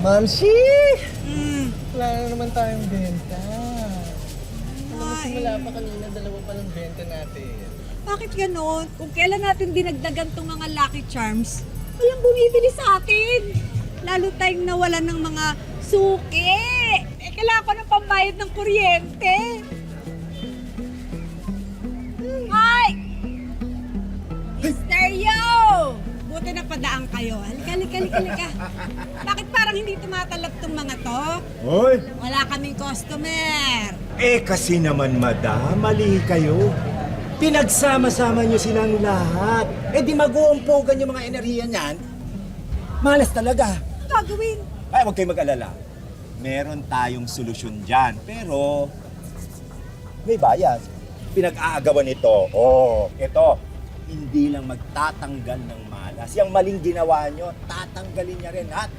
Mamsi! Wala na naman tayong benta. Simula pa kanina, dalawa pa lang benta natin. Bakit ganon? Kung kailan natin dinagdagan tong mga Lucky Charms, walang bumibili sa atin. Lalo tayong nawalan ng mga suki. Kailangan ko ng pambayad ng kuryente. Hoy! Stereo! Buti na padaan kayo. Halika. Bakit parang hindi tumatalab tong mga to? Hoy! Wala kaming customer. Kasi naman, madam, mali kayo. Pinagsama-sama nyo silang lahat. Di mag-uumpogan yung mga enerhiya niyan. Malas talaga. Gagawin. Ay, huwag kayong mag-alala. Meron tayong solusyon dyan. Pero, may bayad. Pinag-aagawan ito. Ito. Hindi lang magtatanggal ng malas. Yung maling ginawa nyo, tatanggalin niya rin. At